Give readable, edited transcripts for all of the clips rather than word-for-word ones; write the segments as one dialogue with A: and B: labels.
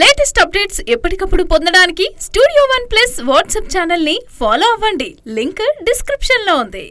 A: Latest updates ఎప్పటికప్పుడు పొందడానికి studio one plus WhatsApp channel ని ఫాలో అవ్వండి. లింక్ డిస్క్రిప్షన్ లో ఉంది.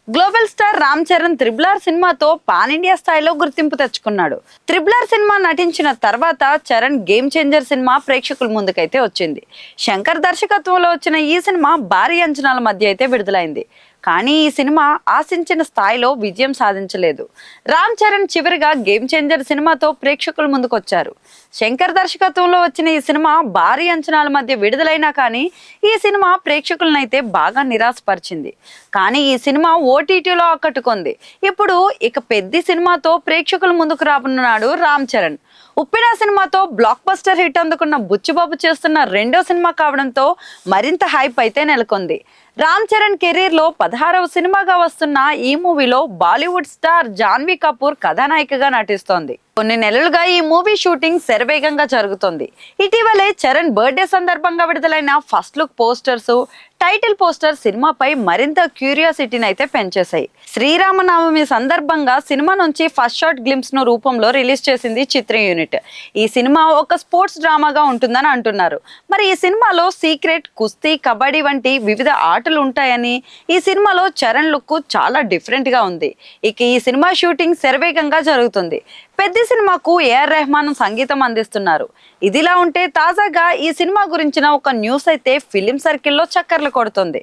B: Global star Ram Charan triple సినిమాతో పాన్ ఇండియా స్థాయిలో గుర్తింపు తెచ్చుకున్నాడు. త్రిబుల్ సినిమా నటించిన తర్వాత చరణ్ గేమ్ చేంజర్ సినిమా ప్రేక్షకుల ముందుకైతే వచ్చింది. శంకర్ దర్శకత్వంలో వచ్చిన ఈ సినిమా భారీ అంచనాల మధ్య అయితే విడుదలైంది. కానీ ఈ సినిమా ఆశించిన స్థాయిలో విజయం సాధించలేదు. రామ్ చరణ్ చివరిగా గేమ్ చేంజర్ సినిమాతో ప్రేక్షకుల ముందుకొచ్చారు. శంకర్ దర్శకత్వంలో వచ్చిన ఈ సినిమా భారీ అంచనాల మధ్య విడుదలైనా కానీ ఈ సినిమా ప్రేక్షకులనైతే బాగా నిరాశపరిచింది. కానీ ఈ సినిమా ఓటీటీలో ఆకట్టుకుంది. ఇప్పుడు ఇక పెద్ద సినిమాతో ప్రేక్షకుల ముందుకు రానున్నాడు రామ్ చరణ్. ఉప్పెన సినిమాతో బ్లాక్ బస్టర్ హిట్ అందుకున్న బుచ్చిబాబు చేస్తున్న రెండో సినిమా కావడంతో మరింత హైప్ అయితే నెలకొంది. రామ్ చరణ్ కెరీర్ లో 16వ సినిమాగా వస్తున్న ఈ మూవీలో బాలీవుడ్ స్టార్ జాన్వీ కపూర్ కథానాయికగా నటిస్తోంది. కొన్ని నెలలుగా ఈ మూవీ షూటింగ్ శరవేగంగా జరుగుతుంది. ఇటీవలే చరణ్ బర్త్డే సందర్భంగా విడుదలైన first look posters, title poster సినిమాపై మరింత క్యూరియాసిటీని అయితే పెంచేశాయి. శ్రీరామనవమి సందర్భంగా సినిమా నుంచి ఫస్ట్ షాట్ గ్లింప్స్ ను రూపంలో రిలీజ్ చేసింది చిత్ర యూనిట్. ఈ సినిమా ఒక స్పోర్ట్స్ డ్రామాగా ఉంటుందని అంటున్నారు. మరి ఈ సినిమాలో సీక్రెట్, కుస్తీ, కబడ్డీ వంటి వివిధ ఆటలు ఉంటాయని, ఈ సినిమాలో చరణ్ లుక్ చాలా డిఫరెంట్ గా ఉంది. ఇక ఈ సినిమా షూటింగ్ శరవేగంగా జరుగుతుంది. పెద్ద సినిమాకు ఏఆర్ రెహమాన్ సంగీతం అందిస్తున్నారు. ఇదిలా ఉంటే తాజాగా ఈ సినిమా గురించిన ఒక న్యూస్ అయితే ఫిలిం సర్కిల్లో చక్కర్లు కొడుతుంది.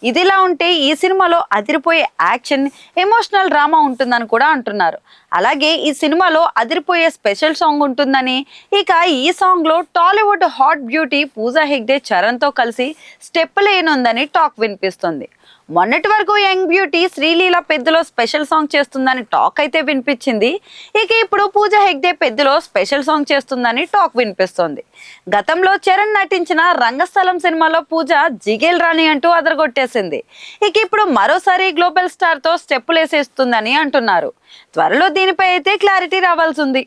B: ఇదిలా ఉంటే ఈ సినిమాలో అదిరిపోయే యాక్షన్, ఎమోషనల్ డ్రామా ఉంటుందని కూడా అంటున్నారు. అలాగే ఈ సినిమాలో అదిరిపోయే స్పెషల్ సాంగ్ ఉంటుందని, ఇక ఈ సాంగ్ లో Tollywood hot beauty Pooja Hegde Charan తో కలిసి స్టెప్ లేనుందని టాక్ వినిపిస్తుంది. మొన్నటి వరకు యంగ్ బ్యూటీ శ్రీలీల పెద్దలో స్పెషల్ సాంగ్ చేస్తుందని టాక్ అయితే వినిపించింది. ఇక ఇప్పుడు పూజా హెగ్డే పెద్దలో స్పెషల్ సాంగ్ చేస్తుందని టాక్ వినిపిస్తోంది. గతంలో చరణ్ నటించిన రంగస్థలం సినిమాలో పూజ జిగేల్ రాణి అంటూ అదరగొట్టేసింది. ఇక ఇప్పుడు మరోసారి గ్లోబల్ స్టార్ తో స్టెప్పులేసేస్తుందని అంటున్నారు. త్వరలో దీనిపై అయితే క్లారిటీ రావాల్సి ఉంది.